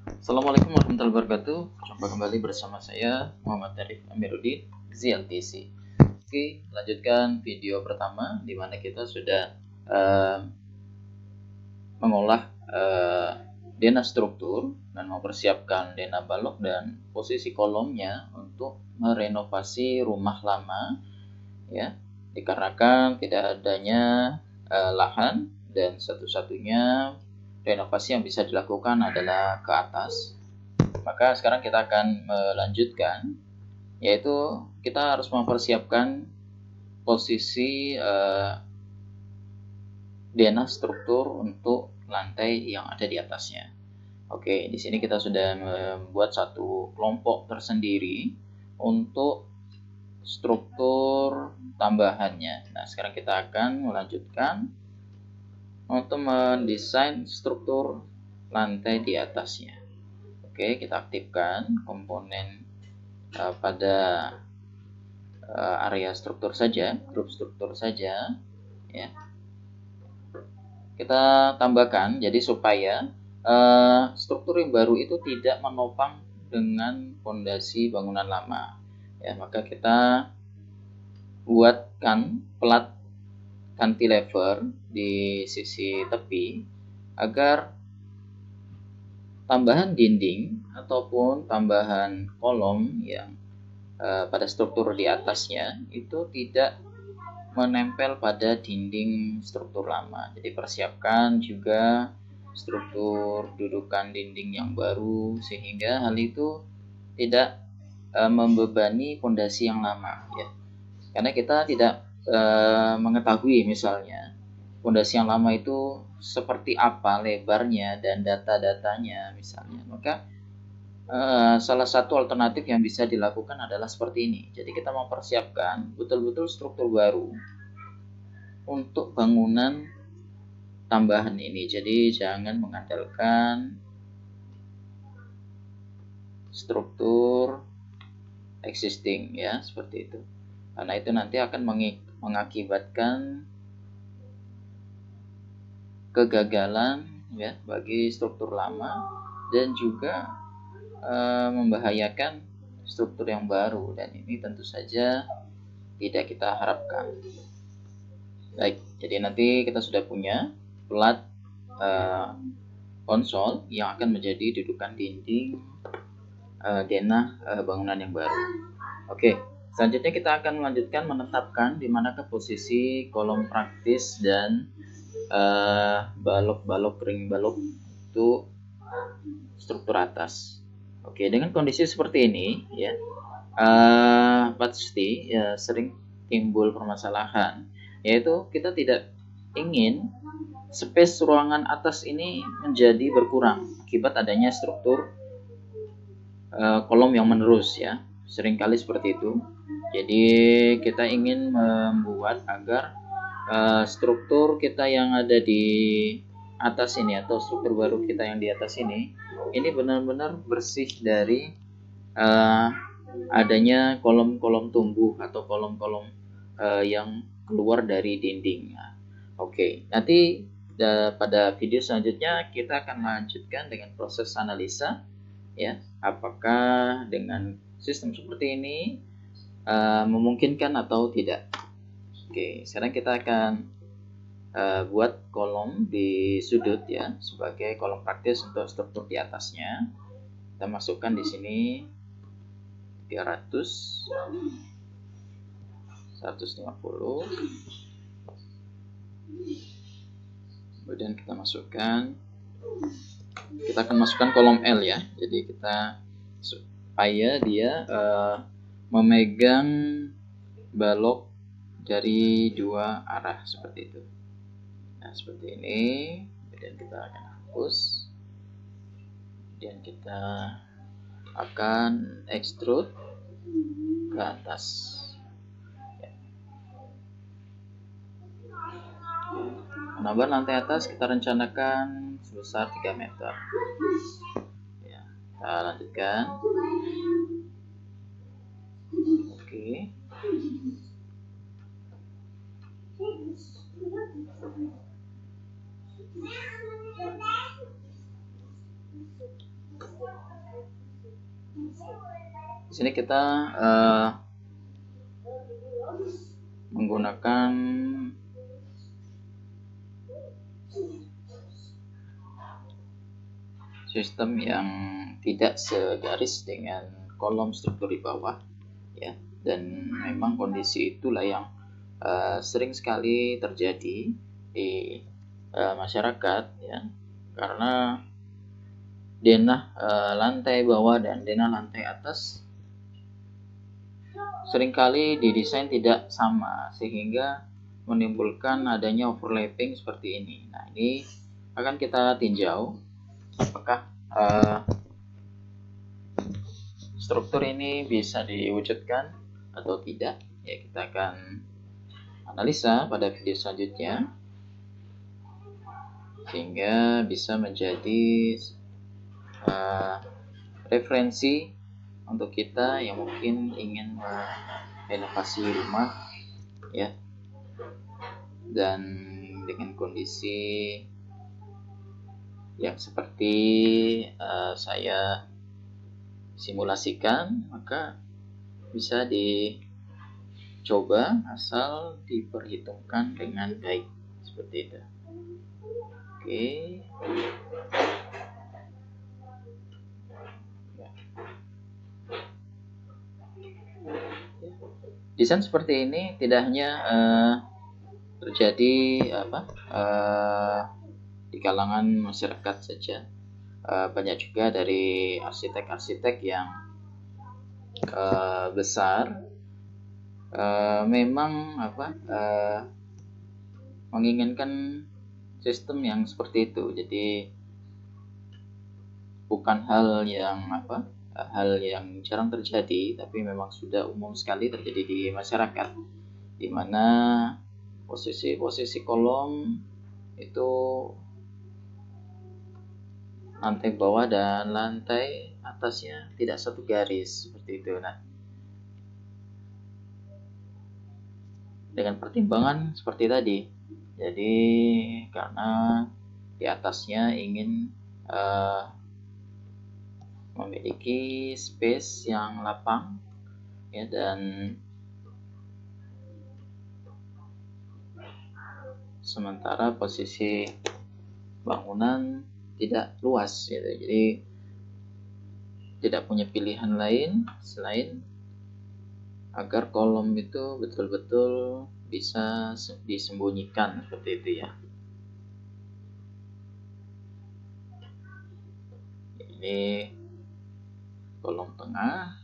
Assalamualaikum warahmatullahi wabarakatuh. Jumpa kembali bersama saya Muhammad Arif Amiruddin ZLTC. Oke, lanjutkan video pertama di mana kita sudah mengolah dena struktur dan mempersiapkan dena balok dan posisi kolomnya untuk merenovasi rumah lama, ya, dikarenakan tidak adanya lahan dan satu-satunya renovasi yang bisa dilakukan adalah ke atas. Maka sekarang kita akan melanjutkan, yaitu kita harus mempersiapkan posisi dena struktur untuk lantai yang ada di atasnya. Oke, di sini kita sudah membuat satu kelompok tersendiri untuk struktur tambahannya. Nah, sekarang kita akan melanjutkan untuk mendesain struktur lantai di atasnya. Oke, kita aktifkan komponen pada area struktur saja, grup struktur saja, ya. Kita tambahkan jadi supaya struktur yang baru itu tidak menopang dengan fondasi bangunan lama, ya. Maka kita buatkan plat cantilever di sisi tepi agar tambahan dinding ataupun tambahan kolom yang pada struktur di atasnya itu tidak menempel pada dinding struktur lama. Jadi persiapkan juga struktur dudukan dinding yang baru sehingga hal itu tidak membebani fondasi yang lama, ya. Karena kita tidak mengetahui misalnya fondasi yang lama itu seperti apa lebarnya dan data-datanya misalnya, maka salah satu alternatif yang bisa dilakukan adalah seperti ini. Jadi kita mempersiapkan betul-betul struktur baru untuk bangunan tambahan ini. Jadi jangan mengandalkan struktur existing, ya, seperti itu. Karena itu nanti akan mengakibatkan kegagalan, ya, bagi struktur lama dan juga membahayakan struktur yang baru, dan ini tentu saja tidak kita harapkan. Baik, jadi nanti kita sudah punya plat konsol yang akan menjadi dudukan dinding denah bangunan yang baru. Oke, selanjutnya kita akan melanjutkan menetapkan di manakah posisi kolom praktis dan balok-balok ring balok untuk struktur atas. Oke, dengan kondisi seperti ini, ya, pasti ya sering timbul permasalahan, yaitu kita tidak ingin space ruangan atas ini menjadi berkurang akibat adanya struktur kolom yang menerus, ya. Seringkali seperti itu. Jadi kita ingin membuat agar struktur kita yang ada di atas ini atau struktur baru kita yang di atas ini benar-benar bersih dari adanya kolom-kolom tumbuh atau kolom-kolom yang keluar dari dinding. Oke, nanti pada video selanjutnya kita akan melanjutkan dengan proses analisa, ya, apakah dengan sistem seperti ini memungkinkan atau tidak. Oke, sekarang kita akan buat kolom di sudut, ya, sebagai kolom praktis untuk struktur di atasnya. Kita masukkan di sini 300, 150, kemudian kita akan masukkan kolom L, ya. Jadi kita supaya dia memegang balok dari dua arah seperti itu. Nah, seperti ini. Kemudian kita akan hapus. Kemudian kita akan extrude ke atas. Penambahan lantai atas kita rencanakan sebesar 3 meter. Ya, kita lanjutkan. Oke. Di sini kita menggunakan sistem yang tidak segaris dengan kolom struktur di bawah, ya. Dan memang kondisi itulah yang sering sekali terjadi di masyarakat, ya, karena denah lantai bawah dan denah lantai atas seringkali didesain tidak sama sehingga menimbulkan adanya overlapping seperti ini. Nah, ini akan kita tinjau apakah struktur ini bisa diwujudkan atau tidak. Ya, kita akan analisa pada video selanjutnya sehingga bisa menjadi referensi untuk kita yang mungkin ingin renovasi rumah, ya, dan dengan kondisi yang seperti saya simulasikan, maka bisa dicoba asal diperhitungkan dengan baik seperti itu. Oke. Desain seperti ini tidak hanya terjadi di kalangan masyarakat saja, banyak juga dari arsitek-arsitek yang besar memang menginginkan sistem yang seperti itu. Jadi bukan hal yang jarang terjadi, tapi memang sudah umum sekali terjadi di masyarakat, di mana posisi kolom itu lantai bawah dan lantai atasnya tidak satu garis seperti itu. Nah, dengan pertimbangan seperti tadi, jadi karena di atasnya ingin memiliki space yang lapang, ya, dan sementara posisi bangunan tidak luas, gitu. Jadi tidak punya pilihan lain selain agar kolom itu betul-betul bisa disembunyikan seperti itu, ya. Ini kolom tengah.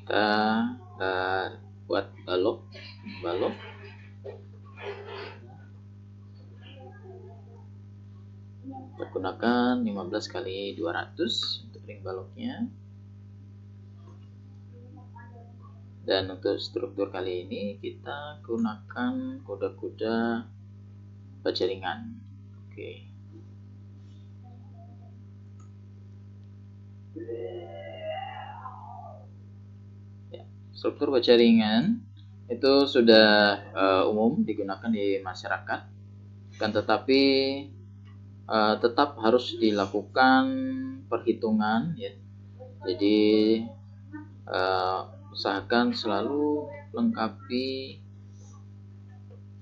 Kita buat balok. Kita gunakan 15x200 untuk ring baloknya. Dan untuk struktur kali ini kita gunakan kuda-kuda baja ringan. Oke. Ya, struktur baja ringan itu sudah umum digunakan di masyarakat, kan, tetapi tetap harus dilakukan perhitungan, ya. Jadi usahakan selalu lengkapi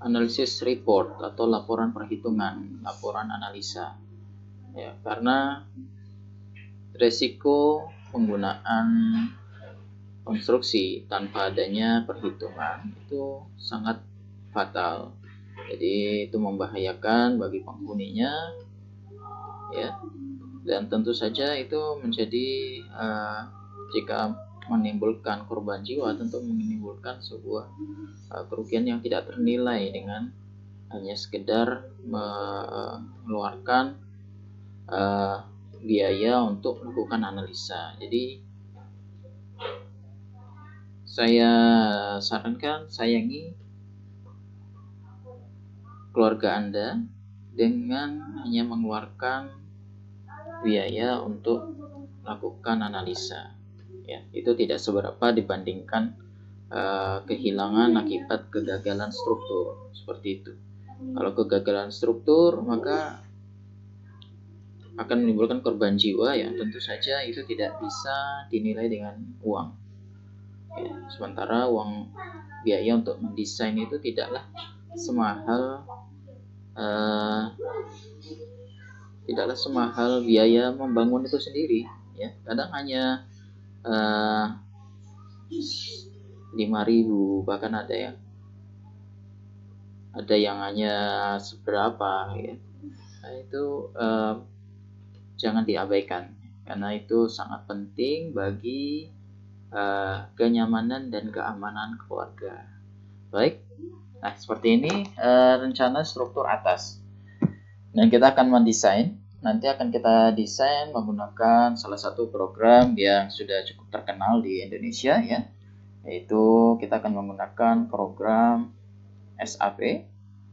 analisis report atau laporan perhitungan, laporan analisa, ya, karena resiko penggunaan konstruksi tanpa adanya perhitungan itu sangat fatal. Jadi itu membahayakan bagi penghuninya, ya. Dan tentu saja itu menjadi jika menimbulkan korban jiwa, tentu menimbulkan sebuah kerugian yang tidak ternilai dengan hanya sekedar mengeluarkan biaya untuk melakukan analisa. Jadi saya sarankan, sayangi keluarga Anda dengan hanya mengeluarkan biaya untuk melakukan analisa. Ya, itu tidak seberapa dibandingkan kehilangan akibat kegagalan struktur seperti itu. Kalau kegagalan struktur, maka akan menimbulkan korban jiwa yang tentu saja itu tidak bisa dinilai dengan uang. Ya, sementara uang biaya untuk mendesain itu tidaklah semahal biaya membangun itu sendiri, ya. Kadang hanya 5.000, bahkan ada yang hanya seberapa, ya. Nah, itu jangan diabaikan, karena itu sangat penting bagi kenyamanan dan keamanan keluarga. Baik, nah seperti ini rencana struktur atas. Dan kita akan mendesain. Nanti akan kita desain menggunakan salah satu program yang sudah cukup terkenal di Indonesia, ya. Yaitu kita akan menggunakan program SAP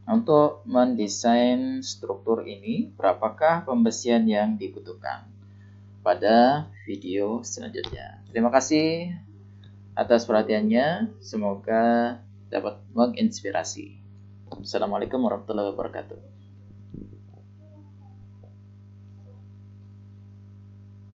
untuk mendesain struktur ini. Berapakah pembesian yang dibutuhkan? Pada video selanjutnya. Terima kasih atas perhatiannya. Semoga dapat menginspirasi. Assalamualaikum warahmatullahi wabarakatuh.